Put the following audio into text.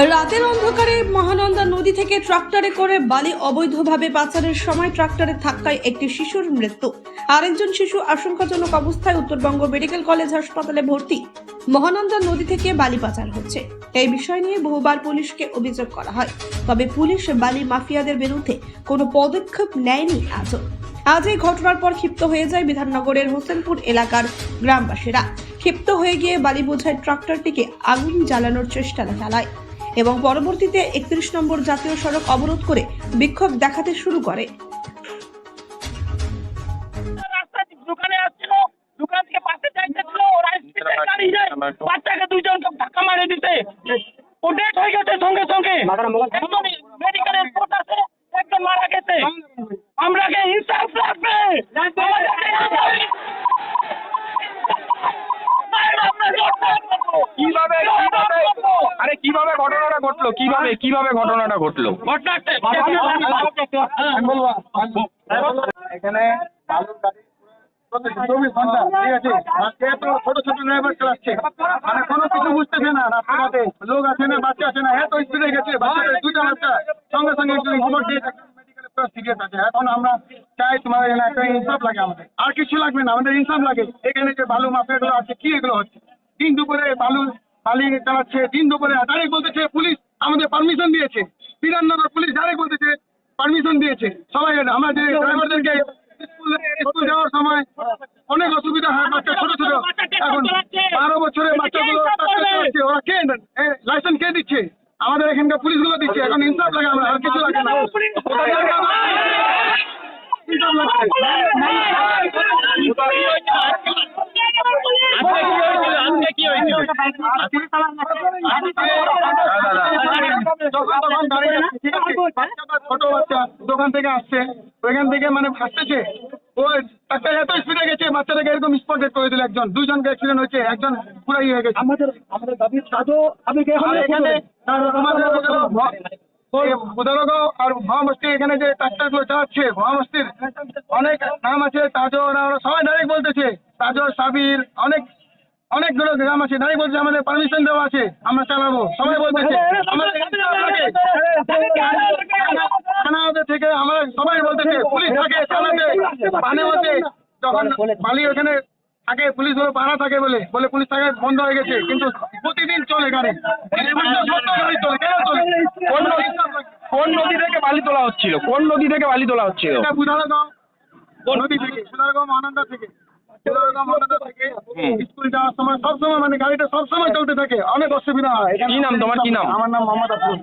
রাতের অন্ধকারে মহানন্দা নদী থেকে ট্রাক্টরে করে বালি অবৈধভাবে পাচারের সময় ট্রাক্টরের ধাক্কায় একটি শিশুর মৃত্যু। আরেকজন শিশু আশঙ্কাজনক অবস্থায় উত্তরবঙ্গ মেডিকেল কলেজ হাসপাতালে ভর্তি। মহানন্দা নদী থেকে বালি পাচার হচ্ছে, এই বিষয় নিয়ে বহুবার পুলিশকে অভিযোগ করা হয়, তবে পুলিশ বালি মাফিয়াদের বিরুদ্ধে কোনো পদক্ষেপ নেয়নি আজও। আজ এই ঘটনার পর ক্ষিপ্ত হয়ে যায় বিধাননগরের হোসেনপুর এলাকার গ্রামবাসীরা। ক্ষিপ্ত হয়ে গিয়ে বালি বোঝাই ট্রাক্টরটিকে আগুন জ্বালানোর চেষ্টা চালায় এবং পরবর্তীতে 31 নম্বর জাতীয় সড়ক অবরোধ করে বিক্ষোভ দেখাতে শুরু করে। দোকানে আসছিল, দোকান থেকে পাশে যাইতেছিল, ওরা স্পিডে গাড়ি যায়, বাচ্চাকে দুইজনকে ধাক্কা মারে দিতে, ও ডেথ হয়ে গেছে সঙ্গে সঙ্গে। একদম মেডিকেলের রিপোর্ট আছে, একজন মারা গেছে। আমরাকে ইনসাফ লাগবে। কিভাবে ঘটনাটা ঘটলো? কিভাবে ঘটনাটা ঘটলো? এখানে বালুর গাড়ি 24 ঘন্টা, ঠিক আছে, আজকে তো ছোট ছোট ড্রাইভার চালাচ্ছে, মানে কোনো কিছু বুঝতেছে না। রাস্তাঘাটে লোক আছে না, বাচ্চা আছে না, এত স্পিডে গেছে, বাচ্চাদের দুইটা বাচ্চা সঙ্গে সঙ্গে একটু খবর দিয়ে মেডিকেলে পুরো সিরিয়াস আছে। এখন আমরা চাই তোমার এখানে একটা ইনসাফ লাগে, আমাদের আর কিছু লাগবে না, আমাদের ইনসাফ লাগে। এখানে যে বালু মাফিয়াগুলো আছে, কি এগুলো হচ্ছে? দিন দুপুরে বালি চালাচ্ছে, দিন দুপুরে ডাইরেক্ট বলতেছে পুলিশ আমাদের পারমিশন দিয়েছে, বিধাননগর পুলিশ ডাইরেক্ট বলতেছে পারমিশন দিয়েছে। সবাই আমরা যে ড্রাইভারদেরকে স্কুল যাওয়ার সময় অনেক অসুবিধা হয়, বাচ্চা ছোট ছোট, এখন 12 বছরের বাচ্চাগুলো চালাচ্ছে, ওরা কে লাইসেন্স কে দিচ্ছে? আমাদের এখানকার পুলিশগুলো দিচ্ছে। এখন ইনসাফ লাগে, আমরা আর কিছু লাগে না। ইনসাফ ছোট বাচ্চা দোকান থেকে আসছে, ওইখান থেকে মানে ভাসতেছে, ওই একটা এত স্পিডে গেছে, বাচ্চাটাকে এরকম স্পট ডেড করে দিল। দুজনকে অ্যাক্সিডেন্ট হয়েছে, একজন পুরো হয়ে গেছে। আমাদের দাবি এখানে উদারগাঁও আর ভুয়ামস্তি, এখানে যে ট্রাক্টরগুলো চালাচ্ছে, ভুয়ামস্তির অনেক নাম আছে, তাজো, ওরা সবাই ডাইরেক্ট বলতেছে, তাজো, সাবির, অনেকগুলো গ্রাম আছে, ডাইরেক্ট বলছে আমাদের পারমিশন দেওয়া আছে, আমরা চালাবো। সবাই বলতেছে থানা থেকে, আমরা সবাই বলতেছে পুলিশ থাকে চালাতে, পানে হচ্ছে যখন বালি ওখানে থাকে, পুলিশগুলো পাহারা থাকে বলে পুলিশ থাকে বন্ধ হয়ে গেছে, কিন্তু প্রতিদিন চলে গাড়ি, গাড়ি চলে। কেন চলে? কোন নদী থেকে বালি তোলা হচ্ছিল? এটা বুধারগাঁও নদী থেকে, বুধারগাঁও মহানন্দা থেকে, স্কুল যাওয়ার সময় সবসময় মানে গাড়িটা সবসময় চলতে থাকে, অনেক অসুবিধা হয়। কি নাম তোমার? কি নাম? আমার নাম মোহাম্মদ আফরোজ।